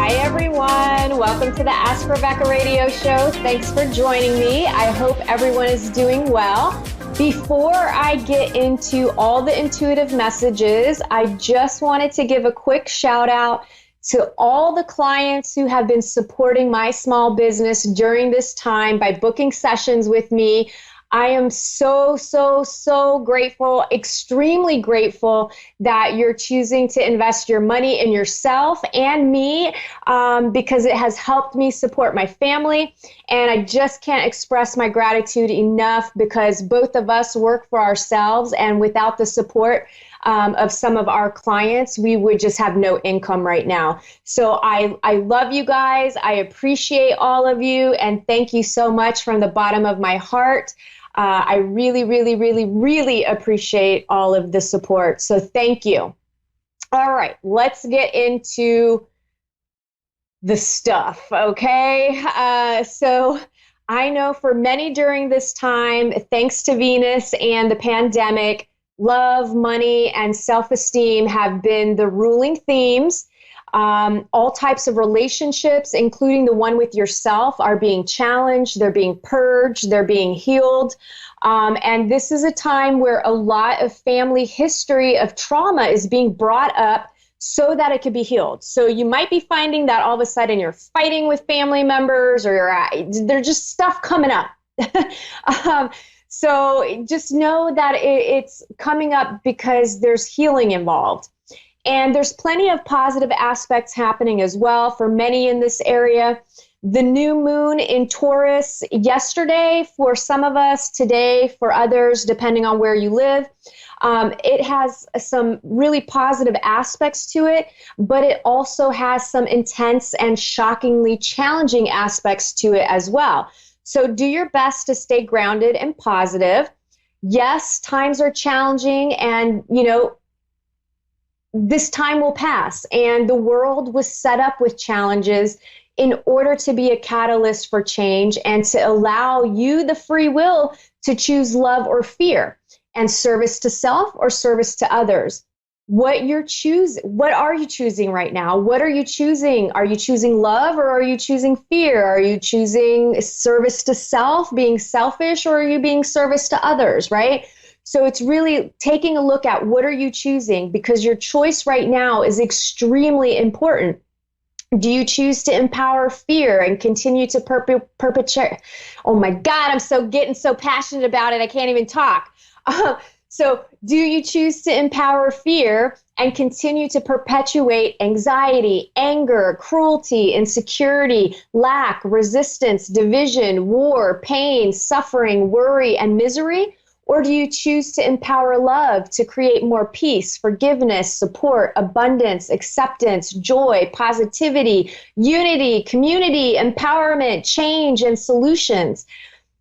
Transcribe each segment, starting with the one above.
Hi, everyone. Welcome to the Ask Rebecca radio show. Thanks for joining me. I hope everyone is doing well. Before I get into all the intuitive messages, I just wanted to give a quick shout out to all the clients who have been supporting my small business during this time by booking sessions with me. I am so grateful, extremely grateful that you're choosing to invest your money in yourself and me because it has helped me support my family. And I just can't express my gratitude enough because both of us work for ourselves, and without the support of some of our clients, we would just have no income right now. So I love you guys. I appreciate all of you. And thank you so much from the bottom of my heart. I really appreciate all of the support. So thank you. All right, let's get into the stuff, okay? So I know for many during this time, thanks to Venus and the pandemic, love, money, and self-esteem have been the ruling themes. All types of relationships, including the one with yourself, are being challenged, they're being purged, they're being healed. And this is a time where a lot of family history of trauma is being brought up so that it could be healed. So you might be finding that all of a sudden you're fighting with family members, or there's just stuff coming up. So just know that it's coming up because there's healing involved. And there's plenty of positive aspects happening as well for many in this area. The new moon in Taurus yesterday for some of us, today for others, depending on where you live. It has some really positive aspects to it, but it also has some intense and shockingly challenging aspects to it as well. So do your best to stay grounded and positive. Yes, times are challenging, and this time will pass, and the world was set up with challenges in order to be a catalyst for change and to allow you the free will to choose love or fear, and service to self or service to others. What are you choosing right now? What are you choosing? Are you choosing love, or are you choosing fear? Are you choosing service to self, being selfish, or are you being service to others, right? So it's really taking a look at what are you choosing, because your choice right now is extremely important. Do you choose to empower fear and continue to perpetuate? Oh my God, I'm getting so passionate about it, I can't even talk. So do you choose to empower fear and continue to perpetuate anxiety, anger, cruelty, insecurity, lack, resistance, division, war, pain, suffering, worry, and misery? Or do you choose to empower love to create more peace, forgiveness, support, abundance, acceptance, joy, positivity, unity, community, empowerment, change, and solutions?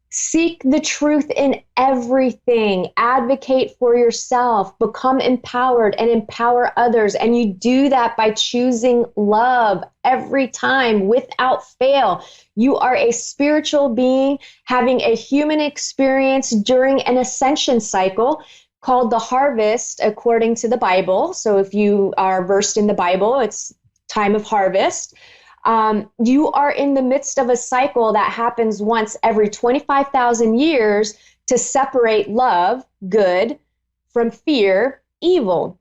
Seek the truth in everything. Advocate for yourself. Become empowered and empower others. And you do that by choosing love every time without fail. You are a spiritual being having a human experience during an ascension cycle called the harvest, according to the Bible. So if you are versed in the Bible, it's time of harvest. You are in the midst of a cycle that happens once every 25,000 years to separate love, good, from fear, evil.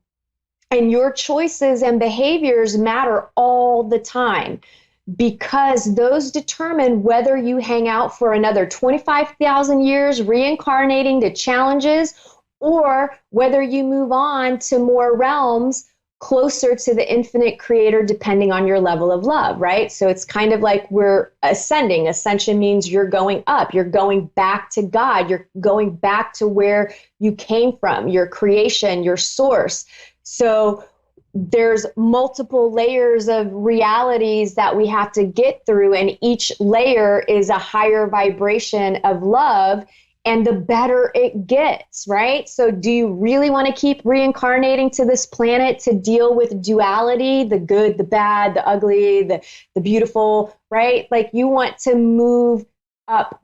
And your choices and behaviors matter all the time, because those determine whether you hang out for another 25,000 years reincarnating to challenges, or whether you move on to more realms closer to the infinite creator, depending on your level of love, right? So it's kind of like we're ascending. Ascension means you're going up, you're going back to God, you're going back to where you came from, your creation, your source. So there's multiple layers of realities that we have to get through, and each layer is a higher vibration of love, and the better it gets, right? So do you really want to keep reincarnating to this planet to deal with duality, the good, the bad, the ugly, the beautiful, right? Like, you want to move up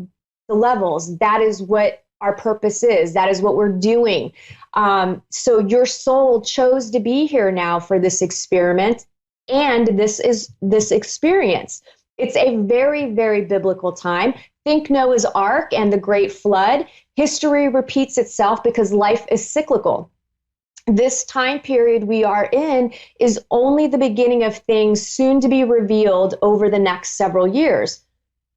the levels. That is what our purpose is. That is what we're doing. So your soul chose to be here now for this experiment, and this experience. It's a very, very biblical time. Think Noah's Ark and the Great Flood. History repeats itself because life is cyclical. This time period we are in is only the beginning of things soon to be revealed over the next several years.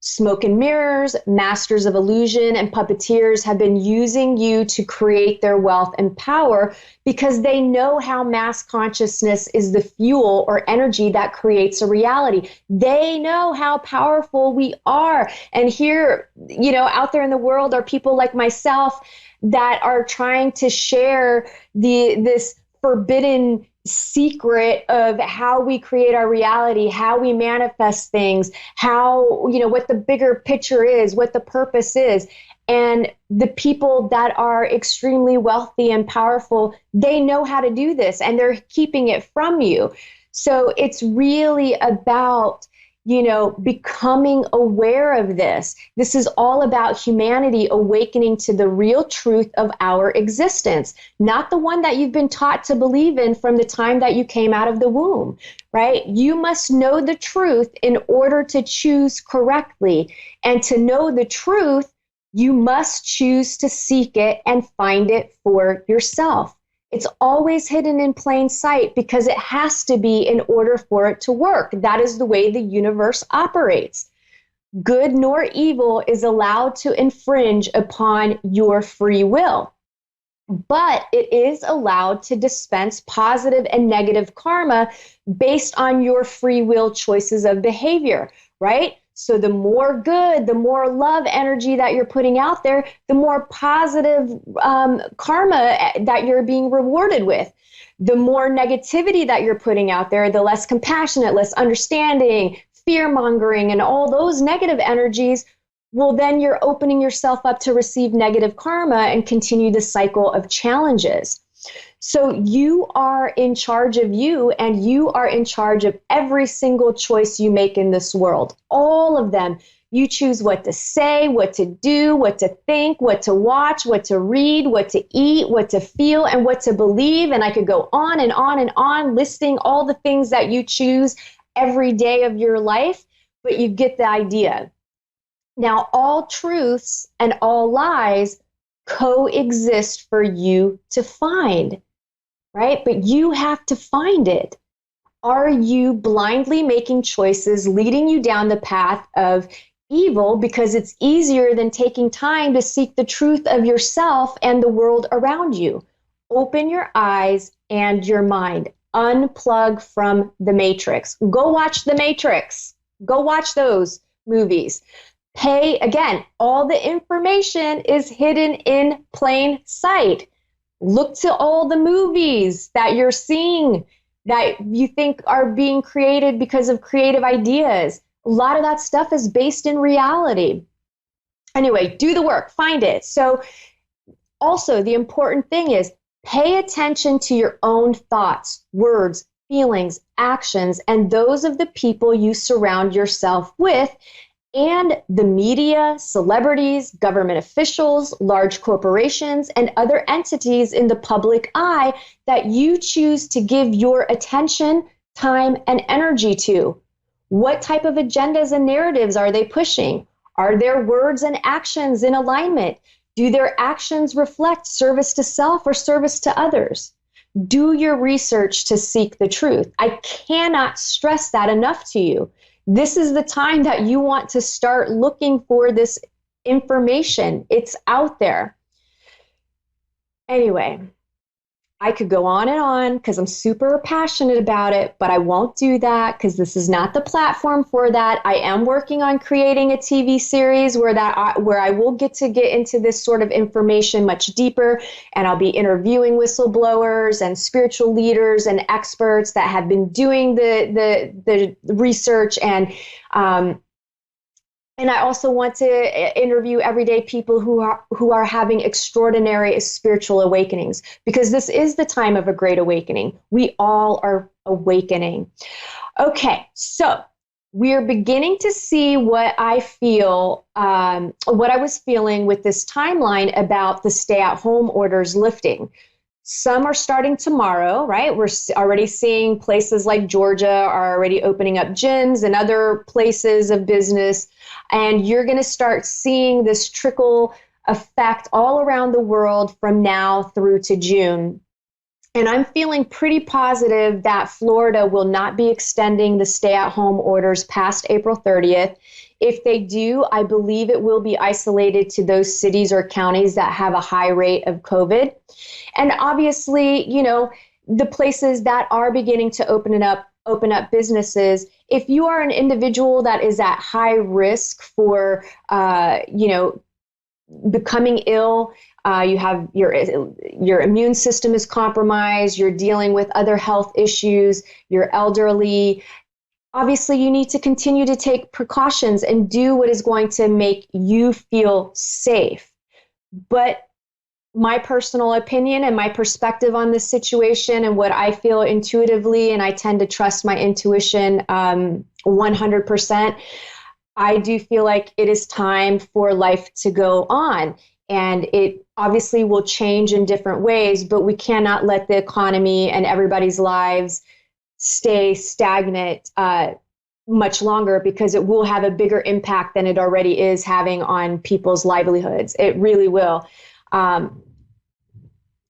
Smoke and mirrors, masters of illusion, and puppeteers have been using you to create their wealth and power because they know how mass consciousness is the fuel or energy that creates a reality. They know how powerful we are. And here, out there in the world are people like myself that are trying to share this forbidden secret of how we create our reality, how we manifest things, what the bigger picture is, what the purpose is. And the people that are extremely wealthy and powerful, they know how to do this and they're keeping it from you. So it's really about becoming aware of this. This is all about humanity awakening to the real truth of our existence, not the one that you've been taught to believe in from the time that you came out of the womb, right? You must know the truth in order to choose correctly. And to know the truth, you must choose to seek it and find it for yourself. It's always hidden in plain sight because it has to be in order for it to work. That is the way the universe operates. Good nor evil is allowed to infringe upon your free will, but it is allowed to dispense positive and negative karma based on your free will choices of behavior, right? So the more good, the more love energy that you're putting out there, the more positive karma that you're being rewarded with. The more negativity that you're putting out there, the less compassionate, less understanding, fear-mongering, and all those negative energies, well, then you're opening yourself up to receive negative karma and continue the cycle of challenges. So you are in charge of you, and you are in charge of every single choice you make in this world. All of them. You choose what to say, what to do, what to think, what to watch, what to read, what to eat, what to feel, and what to believe. And I could go on and on and on listing all the things that you choose every day of your life, but you get the idea. Now, all truths and all lies coexist for you to find, right? But you have to find it. Are you blindly making choices leading you down the path of evil because it's easier than taking time to seek the truth of yourself and the world around you? Open your eyes and your mind. Unplug from the Matrix. Go watch the Matrix. Go watch those movies. Again, all the information is hidden in plain sight. Look to all the movies that you're seeing that you think are being created because of creative ideas. A lot of that stuff is based in reality. Anyway, do the work, find it. So also the important thing is pay attention to your own thoughts, words, feelings, actions, and those of the people you surround yourself with, and the media, celebrities, government officials, large corporations, and other entities in the public eye that you choose to give your attention, time, and energy to. What type of agendas and narratives are they pushing? Are their words and actions in alignment? Do their actions reflect service to self or service to others? Do your research to seek the truth. I cannot stress that enough to you. This is the time that you want to start looking for this information. It's out there. Anyway, I could go on and on because I'm super passionate about it, but I won't do that because this is not the platform for that. I am working on creating a TV series where I will get into this sort of information much deeper, and I'll be interviewing whistleblowers and spiritual leaders and experts that have been doing the research, and I also want to interview everyday people who are having extraordinary spiritual awakenings, because this is the time of a great awakening. We all are awakening. Okay, so we're beginning to see what I feel, what I was feeling with this timeline about the stay-at-home orders lifting. Some are starting tomorrow, right? We're already seeing places like Georgia are already opening up gyms and other places of business. And you're going to start seeing this trickle effect all around the world from now through to June. And I'm feeling pretty positive that Florida will not be extending the stay-at-home orders past April 30th. If they do, I believe it will be isolated to those cities or counties that have a high rate of COVID. And obviously, the places that are beginning to open up businesses, if you are an individual that is at high risk for, becoming ill, you have your immune system is compromised, you're dealing with other health issues, you're elderly, obviously you need to continue to take precautions and do what is going to make you feel safe. But my personal opinion and my perspective on this situation and what I feel intuitively, and I tend to trust my intuition 100%, I do feel like it is time for life to go on. And it obviously will change in different ways, but we cannot let the economy and everybody's lives stay stagnant much longer, because it will have a bigger impact than it already is having on people's livelihoods. It really will.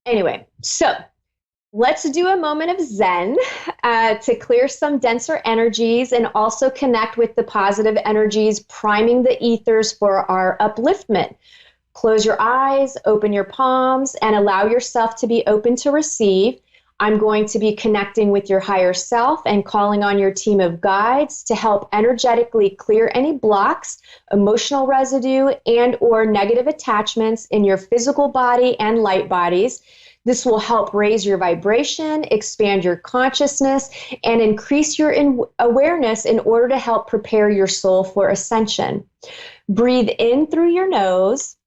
Anyway, so let's do a moment of Zen to clear some denser energies and also connect with the positive energies, priming the ethers for our upliftment. Close your eyes, open your palms, and allow yourself to be open to receive. I'm going to be connecting with your higher self and calling on your team of guides to help energetically clear any blocks, emotional residue, and or negative attachments in your physical body and light bodies. This will help raise your vibration, expand your consciousness, and increase your awareness in order to help prepare your soul for ascension. Breathe in through your nose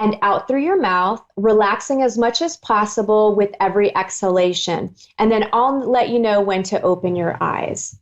and out through your mouth, relaxing as much as possible with every exhalation. And then I'll let you know when to open your eyes.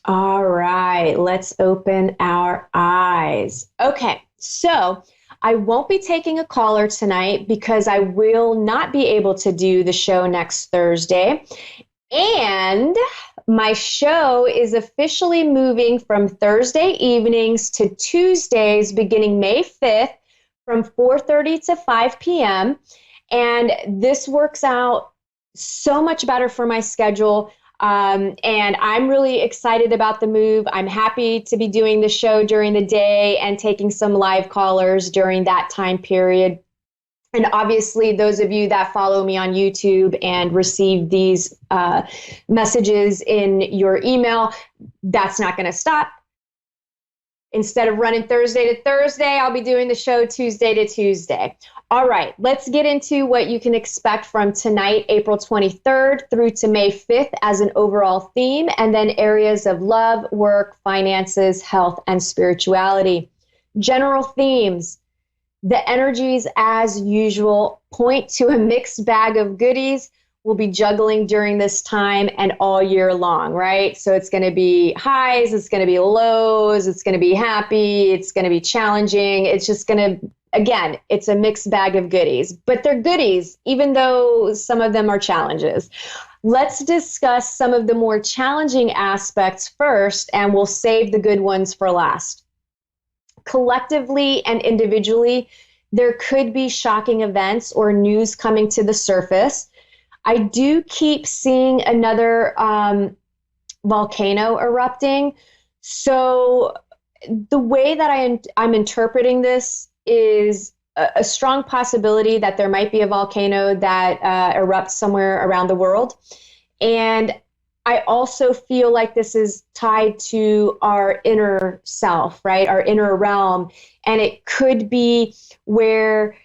All right, let's open our eyes. Okay, so I won't be taking a caller tonight because I will not be able to do the show next Thursday. And my show is officially moving from Thursday evenings to Tuesdays beginning May 5th from 4:30 to 5 p.m. And this works out so much better for my schedule. And I'm really excited about the move. I'm happy to be doing the show during the day and taking some live callers during that time period. And obviously, those of you that follow me on YouTube and receive these messages in your email, that's not going to stop. Instead of running Thursday to Thursday, I'll be doing the show Tuesday to Tuesday. All right, let's get into what you can expect from tonight, April 23rd through to May 5th as an overall theme, and then areas of love, work, finances, health, and spirituality. General themes. The energies, as usual, point to a mixed bag of goodies. We'll be juggling during this time and all year long, right? So it's going to be highs, it's going to be lows, it's going to be happy, it's going to be challenging. It's just going to, again, it's a mixed bag of goodies, but they're goodies, even though some of them are challenges. Let's discuss some of the more challenging aspects first, and we'll save the good ones for last. Collectively and individually, there could be shocking events or news coming to the surface. I do keep seeing another volcano erupting. So the way that I'm interpreting this is a strong possibility that there might be a volcano that erupts somewhere around the world. And I also feel like this is tied to our inner self, right? Our inner realm. And it could be where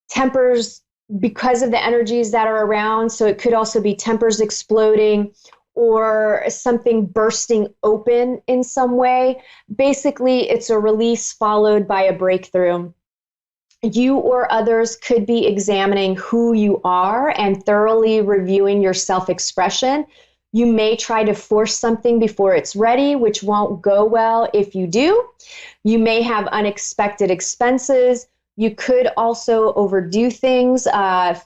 tempers, because of the energies that are around, so it could also be tempers exploding, or something bursting open in some way. Basically, it's a release followed by a breakthrough. You or others could be examining who you are and thoroughly reviewing your self-expression. You may try to force something before it's ready, which won't go well if you do. You may have unexpected expenses. You could also overdo things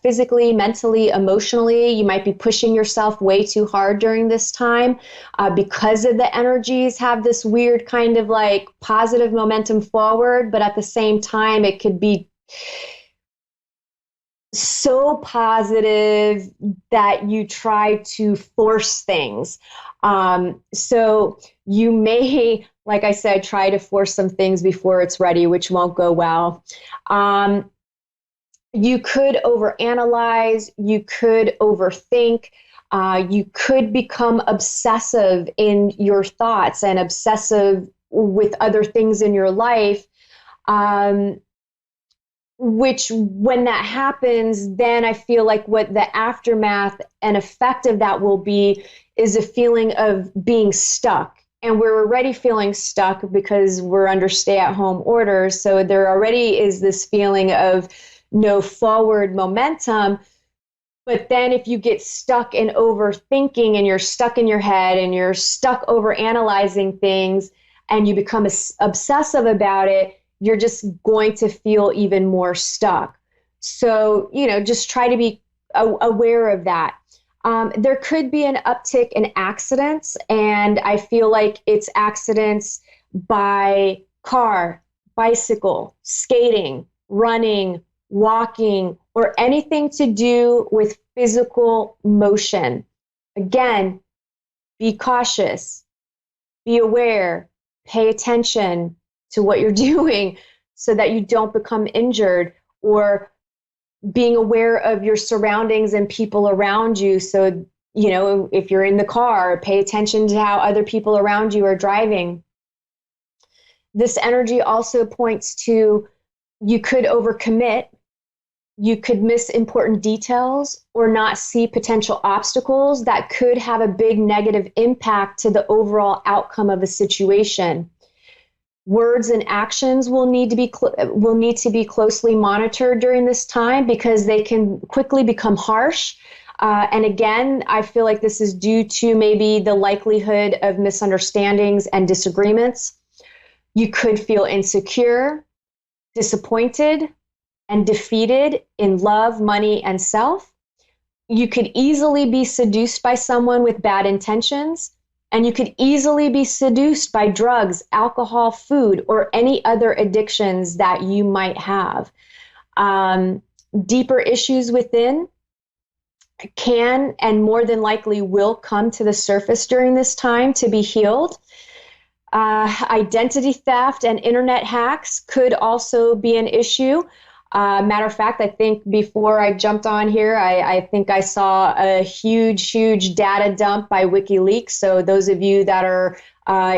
physically, mentally, emotionally. You might be pushing yourself way too hard during this time because of the energies have this weird kind of like positive momentum forward, but at the same time, it could be so positive that you try to force things. So you may, like I said, try to force some things before it's ready, which won't go well. You could overanalyze, you could overthink, you could become obsessive in your thoughts and obsessive with other things in your life. Which when that happens, then I feel like what the aftermath and effect of that will be is a feeling of being stuck. And we're already feeling stuck because we're under stay-at-home orders. So there already is this feeling of no forward momentum. But then if you get stuck in overthinking and you're stuck in your head and you're stuck over analyzing things and you become obsessive about it, you're just going to feel even more stuck. So, just try to be aware of that. There could be an uptick in accidents, and I feel like it's accidents by car, bicycle, skating, running, walking, or anything to do with physical motion. Again, be cautious, be aware, pay attention to what you're doing so that you don't become injured, or being aware of your surroundings and people around you. So, if you're in the car, pay attention to how other people around you are driving. This energy also points to you could overcommit, you could miss important details or not see potential obstacles that could have a big negative impact to the overall outcome of a situation. Words and actions will need to be closely monitored during this time because they can quickly become harsh. And again, I feel like this is due to maybe the likelihood of misunderstandings and disagreements. You could feel insecure, disappointed, and defeated in love, money, and self. You could easily be seduced by someone with bad intentions. And you could easily be seduced by drugs, alcohol, food, or any other addictions that you might have. Deeper issues within can and more than likely will come to the surface during this time to be healed. Identity theft and internet hacks could also be an issue. Matter of fact, I think before I jumped on here, I think I saw a huge data dump by WikiLeaks. So those of you that are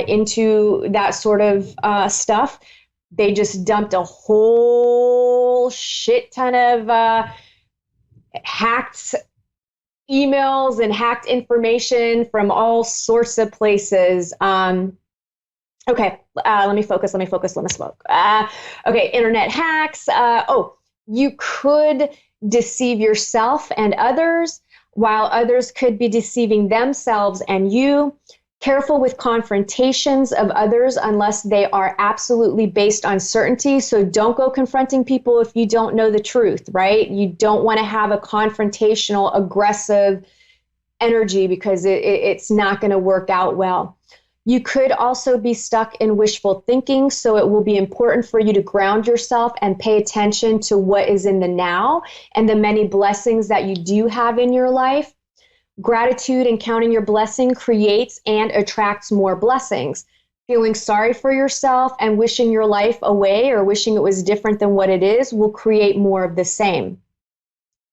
into that sort of stuff, they just dumped a whole shit ton of hacked emails and hacked information from all sorts of places. Okay, let me focus, let me smoke. Okay, internet hacks. You could deceive yourself and others, while others could be deceiving themselves and you. Careful with confrontations of others unless they are absolutely based on certainty. So don't go confronting people if you don't know the truth, right? You don't want to have a confrontational, aggressive energy because it's not going to work out well. You could also be stuck in wishful thinking, so it will be important for you to ground yourself and pay attention to what is in the now and the many blessings that you do have in your life. Gratitude and counting your blessing creates and attracts more blessings. Feeling sorry for yourself and wishing your life away or wishing it was different than what it is will create more of the same.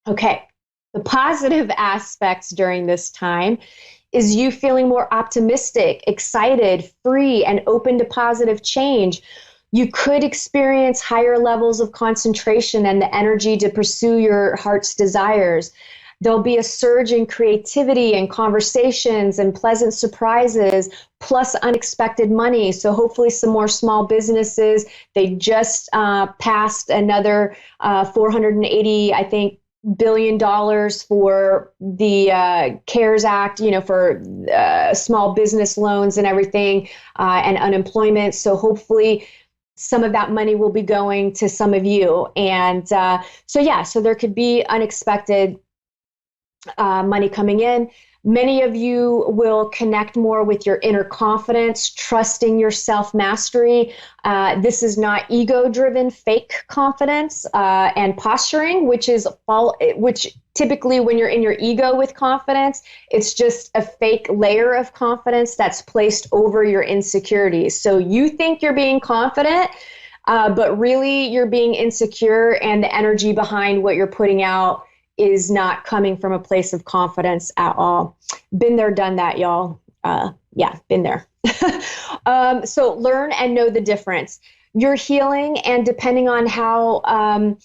Okay, the positive aspects during this time is you feeling more optimistic, excited, free, and open to positive change. You could experience higher levels of concentration and the energy to pursue your heart's desires. There'll be a surge in creativity and conversations and pleasant surprises, plus unexpected money. So hopefully some more small businesses. They just passed another 480, I think, $1 billion for the CARES Act, for small business loans and everything, and unemployment. So hopefully some of that money will be going to some of you. And so there could be unexpected money coming in. Many of you will connect more with your inner confidence, trusting your self-mastery. This is not ego-driven fake confidence and posturing, which typically when you're in your ego with confidence, it's just a fake layer of confidence that's placed over your insecurities. So you think you're being confident, but really you're being insecure, and the energy behind what you're putting out is not coming from a place of confidence at all. Been there, done that, y'all. Been there. So learn and know the difference. You're healing, and depending on how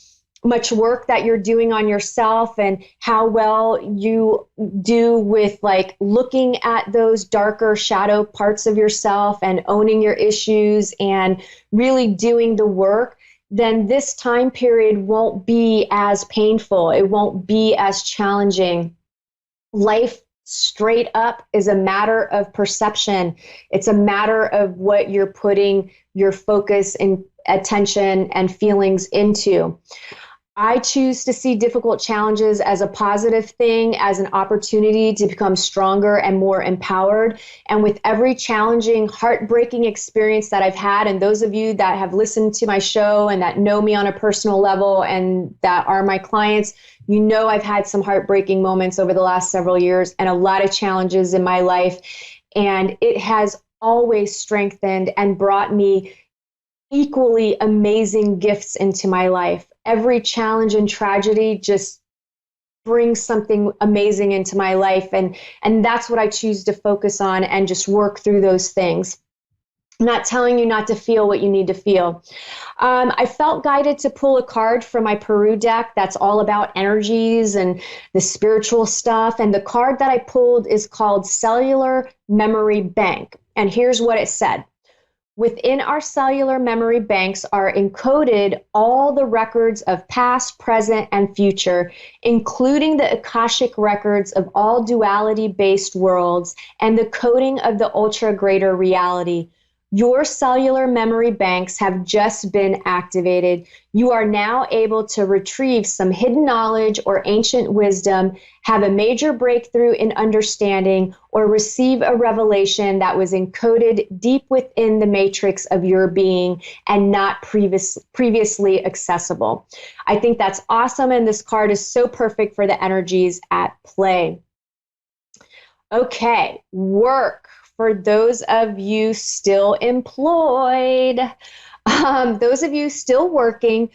much work that you're doing on yourself and how well you do with like looking at those darker shadow parts of yourself and owning your issues and really doing the work, then this time period won't be as painful. It won't be as challenging. Life straight up is a matter of perception. It's a matter of what you're putting your focus and attention and feelings into. I choose to see difficult challenges as a positive thing, as an opportunity to become stronger and more empowered. And with every challenging, heartbreaking experience that I've had, and those of you that have listened to my show and that know me on a personal level and that are my clients, you know I've had some heartbreaking moments over the last several years and a lot of challenges in my life. And it has always strengthened and brought me equally amazing gifts into my life. Every challenge and tragedy just brings something amazing into my life. And that's what I choose to focus on and just work through those things. I'm not telling you not to feel what you need to feel. I felt guided to pull a card from my Peru deck that's all about energies and the spiritual stuff. And the card that I pulled is called Cellular Memory Bank. And here's what it said. Within our cellular memory banks are encoded all the records of past, present, and future, including the Akashic records of all duality-based worlds and the coding of the ultra-greater reality. Your cellular memory banks have just been activated. You are now able to retrieve some hidden knowledge or ancient wisdom, have a major breakthrough in understanding, or receive a revelation that was encoded deep within the matrix of your being and not previously accessible. I think that's awesome, and this card is so perfect for the energies at play. Okay, work. For those of you still employed, those of you still working,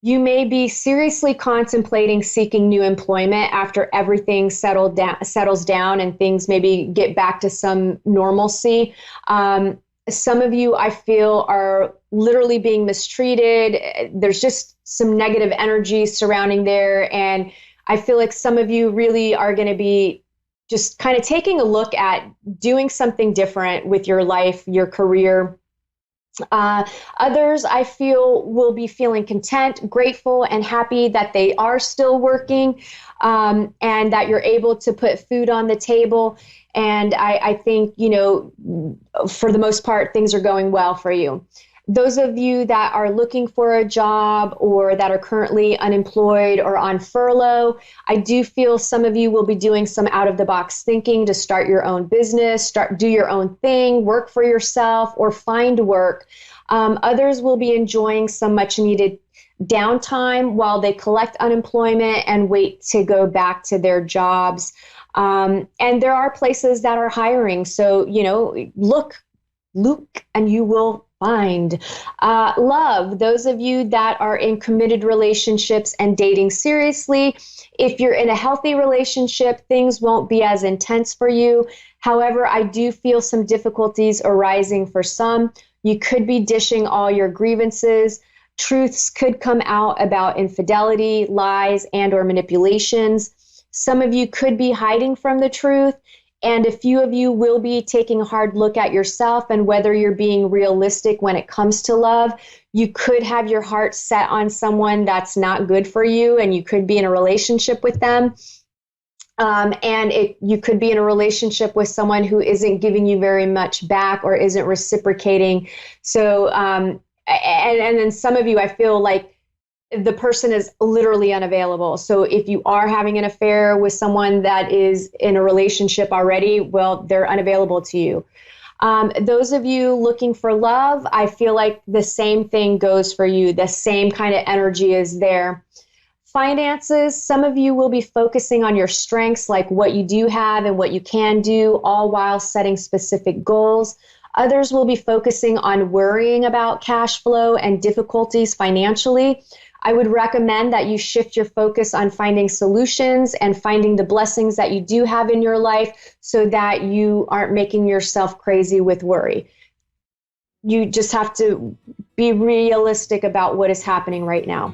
you may be seriously contemplating seeking new employment after everything settles down and things maybe get back to some normalcy. Some of you, I feel, are literally being mistreated. There's just some negative energy surrounding there. And I feel like some of you really are going to be just kind of taking a look at doing something different with your life, your career. Others, I feel, will be feeling content, grateful, and happy that they are still working, and that you're able to put food on the table. And I think, for the most part, things are going well for you. Those of you that are looking for a job or that are currently unemployed or on furlough, I do feel some of you will be doing some out-of-the-box thinking to start your own business, do your own thing, work for yourself, or find work. Others will be enjoying some much-needed downtime while they collect unemployment and wait to go back to their jobs. And there are places that are hiring. So, look, and you will find. Love, those of you that are in committed relationships and dating seriously, if you're in a healthy relationship, things won't be as intense for you. However, I do feel some difficulties arising for some. You could be dishing all your grievances. Truths could come out about infidelity, lies, and or manipulations. Some of you could be hiding from the truth. And a few of you will be taking a hard look at yourself and whether you're being realistic when it comes to love. You could have your heart set on someone that's not good for you, and you could be in a relationship with them. You could be in a relationship with someone who isn't giving you very much back or isn't reciprocating. So, and then some of you, I feel like the person is literally unavailable. So if you are having an affair with someone that is in a relationship already, well, they're unavailable to you. Those of you looking for love, I feel like the same thing goes for you. The same kind of energy is there. Finances, some of you will be focusing on your strengths, like what you do have and what you can do, all while setting specific goals. Others will be focusing on worrying about cash flow and difficulties financially. I would recommend that you shift your focus on finding solutions and finding the blessings that you do have in your life so that you aren't making yourself crazy with worry. You just have to be realistic about what is happening right now.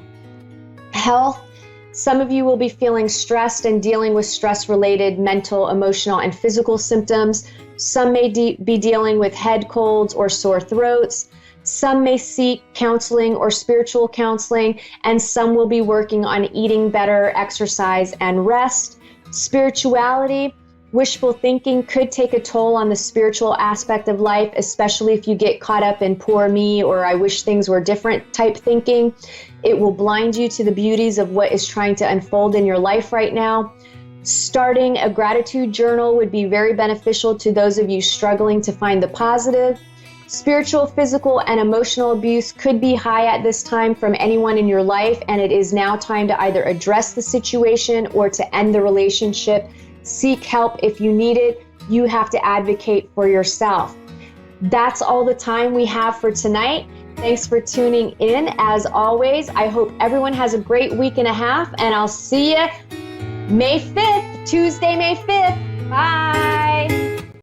Health, some of you will be feeling stressed and dealing with stress-related mental, emotional, and physical symptoms. Some may be dealing with head colds or sore throats. Some may seek counseling or spiritual counseling, and some will be working on eating better, exercise, and rest. Spirituality, wishful thinking could take a toll on the spiritual aspect of life, especially if you get caught up in poor me or I wish things were different type thinking. It will blind you to the beauties of what is trying to unfold in your life right now. Starting a gratitude journal would be very beneficial to those of you struggling to find the positive. Spiritual, physical, and emotional abuse could be high at this time from anyone in your life, and it is now time to either address the situation or to end the relationship. Seek help if you need it. You have to advocate for yourself. That's all the time we have for tonight. Thanks for tuning in. As always, I hope everyone has a great week and a half, and I'll see you May 5th, Tuesday, May 5th. Bye.